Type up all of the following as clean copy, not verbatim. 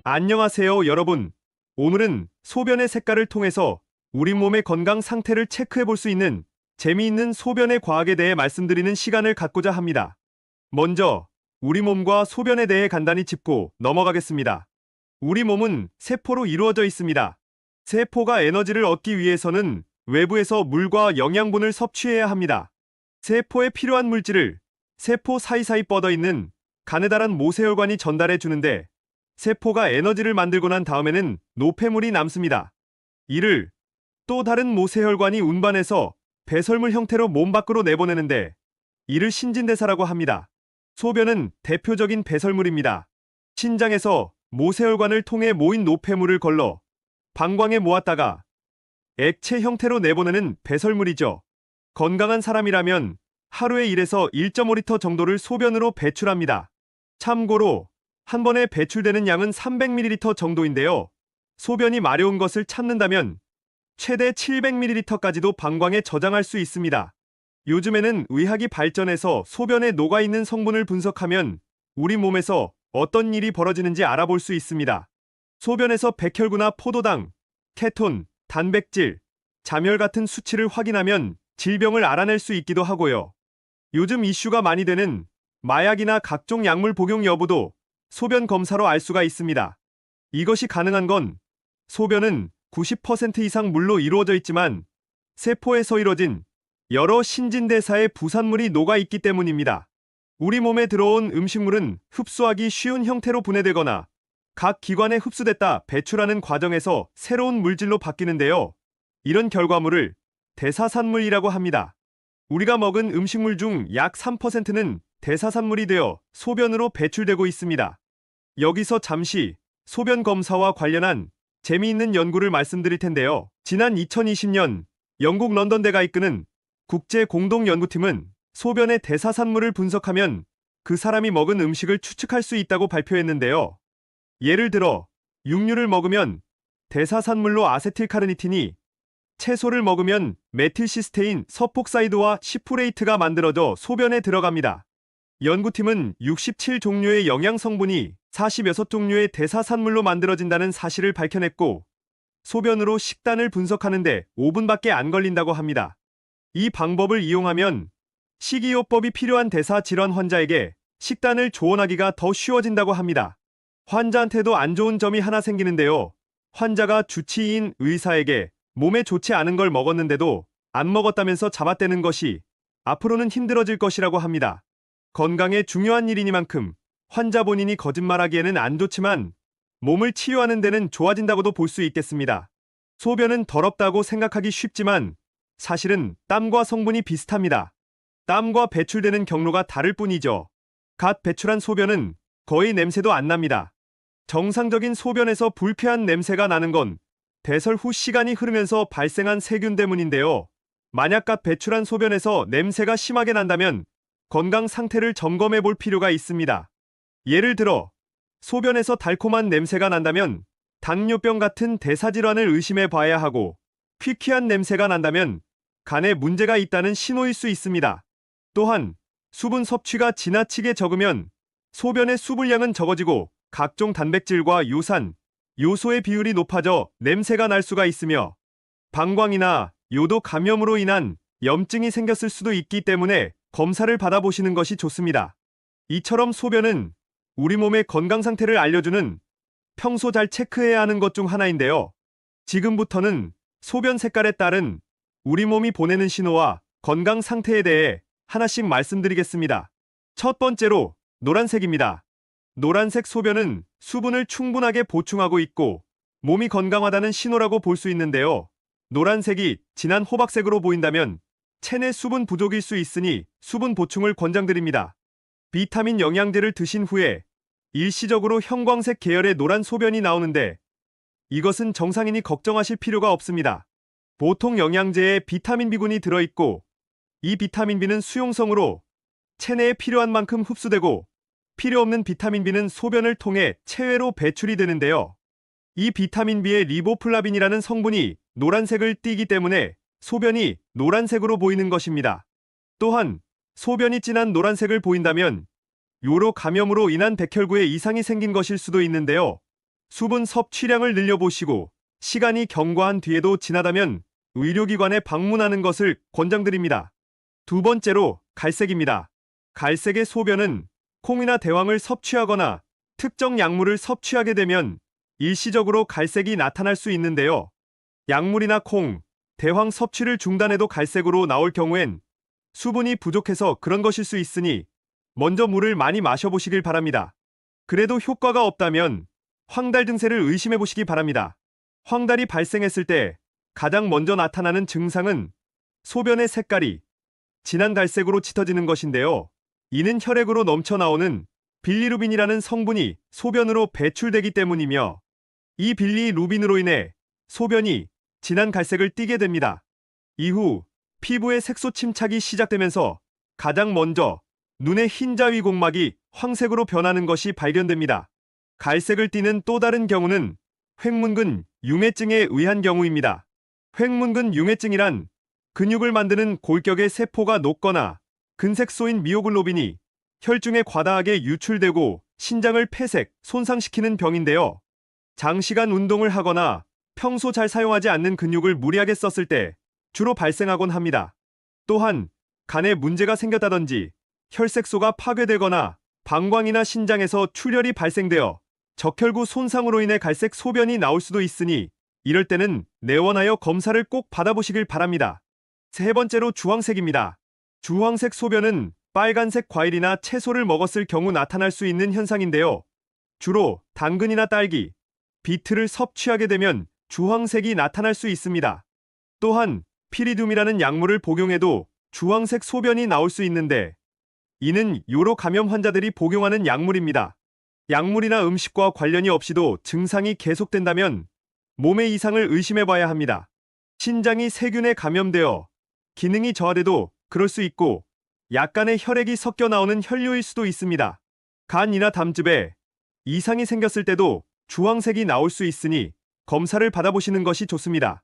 안녕하세요, 여러분. 오늘은 소변의 색깔을 통해서 우리 몸의 건강 상태를 체크해 볼 수 있는 재미있는 소변의 과학에 대해 말씀드리는 시간을 갖고자 합니다. 먼저 우리 몸과 소변에 대해 간단히 짚고 넘어가겠습니다. 우리 몸은 세포로 이루어져 있습니다. 세포가 에너지를 얻기 위해서는 외부에서 물과 영양분을 섭취해야 합니다. 세포에 필요한 물질을 세포 사이사이 뻗어 있는 가느다란 모세혈관이 전달해 주는데, 세포가 에너지를 만들고 난 다음에는 노폐물이 남습니다. 이를 또 다른 모세혈관이 운반해서 배설물 형태로 몸 밖으로 내보내는데, 이를 신진대사라고 합니다. 소변은 대표적인 배설물입니다. 신장에서 모세혈관을 통해 모인 노폐물을 걸러 방광에 모았다가 액체 형태로 내보내는 배설물이죠. 건강한 사람이라면 하루에 1에서 1.5리터 정도를 소변으로 배출합니다. 참고로 한 번에 배출되는 양은 300ml 정도인데요. 소변이 마려운 것을 참는다면 최대 700ml까지도 방광에 저장할 수 있습니다. 요즘에는 의학이 발전해서 소변에 녹아있는 성분을 분석하면 우리 몸에서 어떤 일이 벌어지는지 알아볼 수 있습니다. 소변에서 백혈구나 포도당, 케톤, 단백질, 잠열 같은 수치를 확인하면 질병을 알아낼 수 있기도 하고요. 요즘 이슈가 많이 되는 마약이나 각종 약물 복용 여부도 소변 검사로 알 수가 있습니다. 이것이 가능한 건 소변은 90% 이상 물로 이루어져 있지만 세포에서 이루어진 여러 신진대사의 부산물이 녹아 있기 때문입니다. 우리 몸에 들어온 음식물은 흡수하기 쉬운 형태로 분해되거나 각 기관에 흡수됐다 배출하는 과정에서 새로운 물질로 바뀌는데요. 이런 결과물을 대사산물이라고 합니다. 우리가 먹은 음식물 중 약 3%는 대사산물이 되어 소변으로 배출되고 있습니다. 여기서 잠시 소변 검사와 관련한 재미있는 연구를 말씀드릴 텐데요. 지난 2020년 영국 런던대가 이끄는 국제공동연구팀은 소변의 대사산물을 분석하면 그 사람이 먹은 음식을 추측할 수 있다고 발표했는데요. 예를 들어 육류를 먹으면 대사산물로 아세틸카르니틴이, 채소를 먹으면 메틸시스테인, 서폭사이드와 시푸레이트가 만들어져 소변에 들어갑니다. 연구팀은 67종류의 영양성분이 46종류의 대사산물로 만들어진다는 사실을 밝혀냈고, 소변으로 식단을 분석하는데 5분밖에 안 걸린다고 합니다. 이 방법을 이용하면 식이요법이 필요한 대사질환 환자에게 식단을 조언하기가 더 쉬워진다고 합니다. 환자한테도 안 좋은 점이 하나 생기는데요. 환자가 주치의인 의사에게 몸에 좋지 않은 걸 먹었는데도 안 먹었다면서 잡아떼는 것이 앞으로는 힘들어질 것이라고 합니다. 건강에 중요한 일이니만큼 환자 본인이 거짓말하기에는 안 좋지만 몸을 치유하는 데는 좋아진다고도 볼 수 있겠습니다. 소변은 더럽다고 생각하기 쉽지만 사실은 땀과 성분이 비슷합니다. 땀과 배출되는 경로가 다를 뿐이죠. 갓 배출한 소변은 거의 냄새도 안 납니다. 정상적인 소변에서 불쾌한 냄새가 나는 건 배설 후 시간이 흐르면서 발생한 세균 때문인데요. 만약 갓 배출한 소변에서 냄새가 심하게 난다면 건강 상태를 점검해 볼 필요가 있습니다. 예를 들어 소변에서 달콤한 냄새가 난다면 당뇨병 같은 대사질환을 의심해 봐야 하고, 퀴퀴한 냄새가 난다면 간에 문제가 있다는 신호일 수 있습니다. 또한 수분 섭취가 지나치게 적으면 소변의 수분량은 적어지고 각종 단백질과 요산, 요소의 비율이 높아져 냄새가 날 수가 있으며, 방광이나 요도 감염으로 인한 염증이 생겼을 수도 있기 때문에 검사를 받아보시는 것이 좋습니다. 이처럼 소변은 우리 몸의 건강 상태를 알려주는 평소 잘 체크해야 하는 것 중 하나인데요. 지금부터는 소변 색깔에 따른 우리 몸이 보내는 신호와 건강 상태에 대해 하나씩 말씀드리겠습니다. 첫 번째로 노란색입니다. 노란색 소변은 수분을 충분하게 보충하고 있고 몸이 건강하다는 신호라고 볼 수 있는데요. 노란색이 진한 호박색으로 보인다면 체내 수분 부족일 수 있으니 수분 보충을 권장드립니다. 비타민 영양제를 드신 후에 일시적으로 형광색 계열의 노란 소변이 나오는데, 이것은 정상이니 걱정하실 필요가 없습니다. 보통 영양제에 비타민 B군이 들어있고, 이 비타민 B는 수용성으로 체내에 필요한 만큼 흡수되고, 필요 없는 비타민 B는 소변을 통해 체외로 배출이 되는데요. 이 비타민 B의 리보플라빈이라는 성분이 노란색을 띠기 때문에 소변이 노란색으로 보이는 것입니다. 또한 소변이 진한 노란색을 보인다면 요로 감염으로 인한 백혈구에 이상이 생긴 것일 수도 있는데요. 수분 섭취량을 늘려보시고 시간이 경과한 뒤에도 지나다면 의료기관에 방문하는 것을 권장드립니다. 두 번째로 갈색입니다. 갈색의 소변은 콩이나 대왕을 섭취하거나 특정 약물을 섭취하게 되면 일시적으로 갈색이 나타날 수 있는데요. 약물이나 콩, 대황 섭취를 중단해도 갈색으로 나올 경우엔 수분이 부족해서 그런 것일 수 있으니 먼저 물을 많이 마셔보시길 바랍니다. 그래도 효과가 없다면 황달 증세를 의심해 보시기 바랍니다. 황달이 발생했을 때 가장 먼저 나타나는 증상은 소변의 색깔이 진한 갈색으로 짙어지는 것인데요. 이는 혈액으로 넘쳐나오는 빌리루빈이라는 성분이 소변으로 배출되기 때문이며 이 빌리루빈으로 인해 소변이 진한 갈색을 띠게 됩니다. 이후 피부의 색소 침착이 시작되면서 가장 먼저 눈의 흰자위 공막이 황색으로 변하는 것이 발견됩니다. 갈색을 띠는 또 다른 경우는 횡문근 융해증에 의한 경우입니다. 횡문근 융해증이란 근육을 만드는 골격의 세포가 녹거나 근색소인 미오글로빈이 혈중에 과다하게 유출되고 신장을 폐색, 손상시키는 병인데요. 장시간 운동을 하거나 평소 잘 사용하지 않는 근육을 무리하게 썼을 때 주로 발생하곤 합니다. 또한 간에 문제가 생겼다든지 혈색소가 파괴되거나 방광이나 신장에서 출혈이 발생되어 적혈구 손상으로 인해 갈색 소변이 나올 수도 있으니 이럴 때는 내원하여 검사를 꼭 받아보시길 바랍니다. 세 번째로 주황색입니다. 주황색 소변은 빨간색 과일이나 채소를 먹었을 경우 나타날 수 있는 현상인데요. 주로 당근이나 딸기, 비트를 섭취하게 되면 주황색이 나타날 수 있습니다. 또한 피리둠이라는 약물을 복용해도 주황색 소변이 나올 수 있는데 이는 요로 감염 환자들이 복용하는 약물입니다. 약물이나 음식과 관련이 없이도 증상이 계속된다면 몸의 이상을 의심해봐야 합니다. 신장이 세균에 감염되어 기능이 저하돼도 그럴 수 있고 약간의 혈액이 섞여 나오는 혈뇨일 수도 있습니다. 간이나 담즙에 이상이 생겼을 때도 주황색이 나올 수 있으니 검사를 받아보시는 것이 좋습니다.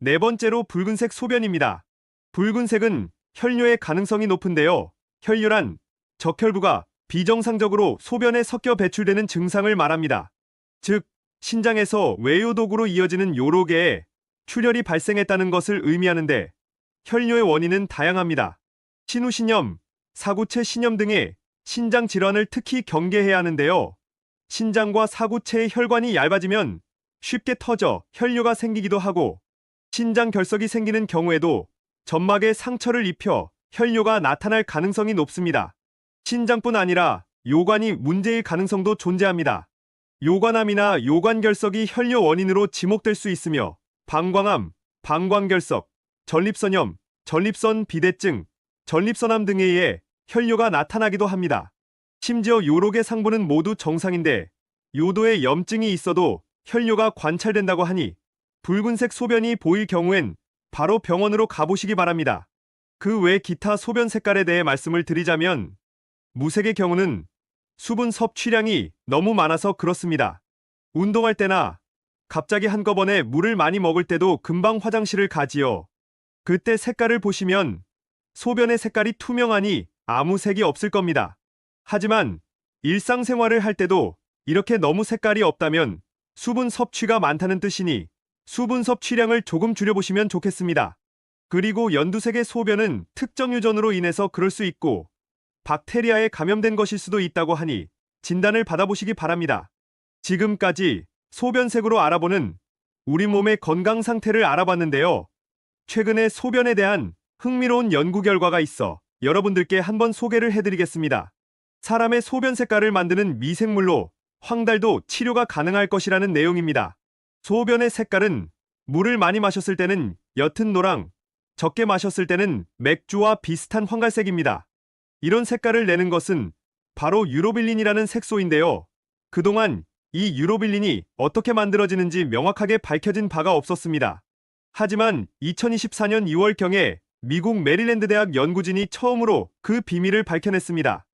네 번째로 붉은색 소변입니다. 붉은색은 혈뇨의 가능성이 높은데요. 혈뇨란 적혈구가 비정상적으로 소변에 섞여 배출되는 증상을 말합니다. 즉, 신장에서 외요독으로 이어지는 요로계에 출혈이 발생했다는 것을 의미하는데 혈뇨의 원인은 다양합니다. 신우신염, 사구체 신염 등의 신장 질환을 특히 경계해야 하는데요. 신장과 사구체의 혈관이 얇아지면 쉽게 터져 혈뇨가 생기기도 하고 신장 결석이 생기는 경우에도 점막에 상처를 입혀 혈뇨가 나타날 가능성이 높습니다. 신장뿐 아니라 요관이 문제일 가능성도 존재합니다. 요관암이나 요관결석이 혈뇨 원인으로 지목될 수 있으며 방광암, 방광결석, 전립선염, 전립선 비대증, 전립선암 등에 의해 혈뇨가 나타나기도 합니다. 심지어 요록의 상부는 모두 정상인데 요도에 염증이 있어도 혈뇨가 관찰된다고 하니 붉은색 소변이 보일 경우엔 바로 병원으로 가보시기 바랍니다. 그 외 기타 소변 색깔에 대해 말씀을 드리자면 무색의 경우는 수분 섭취량이 너무 많아서 그렇습니다. 운동할 때나 갑자기 한꺼번에 물을 많이 먹을 때도 금방 화장실을 가지요. 그때 색깔을 보시면 소변의 색깔이 투명하니 아무 색이 없을 겁니다. 하지만 일상생활을 할 때도 이렇게 너무 색깔이 없다면 수분 섭취가 많다는 뜻이니 수분 섭취량을 조금 줄여보시면 좋겠습니다. 그리고 연두색의 소변은 특정 유전으로 인해서 그럴 수 있고 박테리아에 감염된 것일 수도 있다고 하니 진단을 받아보시기 바랍니다. 지금까지 소변색으로 알아보는 우리 몸의 건강 상태를 알아봤는데요. 최근에 소변에 대한 흥미로운 연구 결과가 있어 여러분들께 한번 소개를 해드리겠습니다. 사람의 소변 색깔을 만드는 미생물로 황달도 치료가 가능할 것이라는 내용입니다. 소변의 색깔은 물을 많이 마셨을 때는 옅은 노랑, 적게 마셨을 때는 맥주와 비슷한 황갈색입니다. 이런 색깔을 내는 것은 바로 유로빌린이라는 색소인데요. 그동안 이 유로빌린이 어떻게 만들어지는지 명확하게 밝혀진 바가 없었습니다. 하지만 2024년 2월경에 미국 메릴랜드 대학 연구진이 처음으로 그 비밀을 밝혀냈습니다.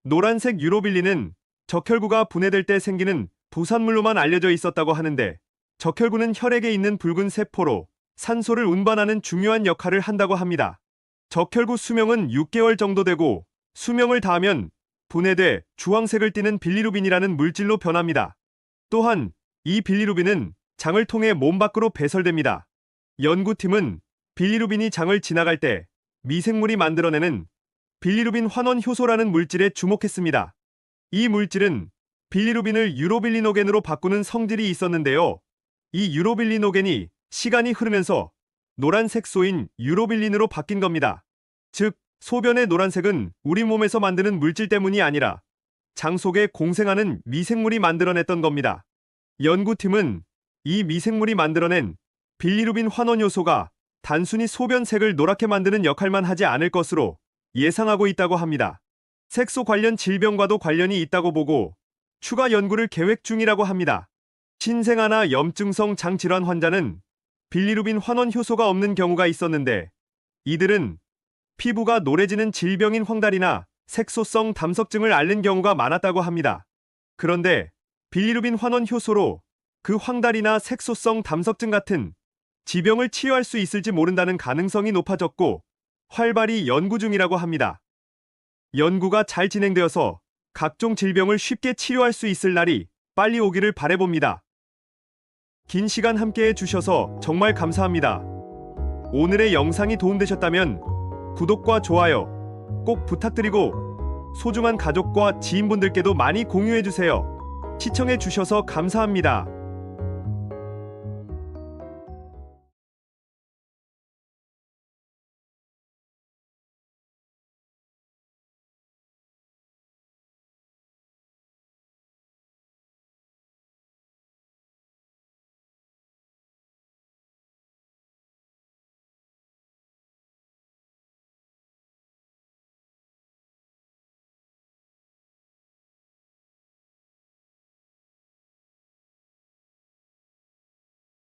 노란색 유로빌린은 적혈구가 분해될 때 생기는 부산물로만 알려져 있었다고 하는데 적혈구는 혈액에 있는 붉은 세포로 산소를 운반하는 중요한 역할을 한다고 합니다. 적혈구 수명은 6개월 정도 되고 수명을 다하면 분해돼 주황색을 띠는 빌리루빈이라는 물질로 변합니다. 또한 이 빌리루빈은 장을 통해 몸 밖으로 배설됩니다. 연구팀은 빌리루빈이 장을 지나갈 때 미생물이 만들어내는 빌리루빈 환원 효소라는 물질에 주목했습니다. 이 물질은 빌리루빈을 유로빌리노겐으로 바꾸는 성질이 있었는데요. 이 유로빌리노겐이 시간이 흐르면서 노란 색소인 유로빌린으로 바뀐 겁니다. 즉, 소변의 노란색은 우리 몸에서 만드는 물질 때문이 아니라 장 속에 공생하는 미생물이 만들어냈던 겁니다. 연구팀은 이 미생물이 만들어낸 빌리루빈 환원 요소가 단순히 소변색을 노랗게 만드는 역할만 하지 않을 것으로 예상하고 있다고 합니다. 색소 관련 질병과도 관련이 있다고 보고 추가 연구를 계획 중이라고 합니다. 신생아나 염증성 장질환 환자는 빌리루빈 환원 효소가 없는 경우가 있었는데 이들은 피부가 노래지는 질병인 황달이나 색소성 담석증을 앓는 경우가 많았다고 합니다. 그런데 빌리루빈 환원 효소로 그 황달이나 색소성 담석증 같은 지병을 치유할 수 있을지 모른다는 가능성이 높아졌고 활발히 연구 중이라고 합니다. 연구가 잘 진행되어서 각종 질병을 쉽게 치료할 수 있을 날이 빨리 오기를 바라봅니다. 긴 시간 함께해 주셔서 정말 감사합니다. 오늘의 영상이 도움되셨다면 구독과 좋아요 꼭 부탁드리고 소중한 가족과 지인분들께도 많이 공유해 주세요. 시청해 주셔서 감사합니다.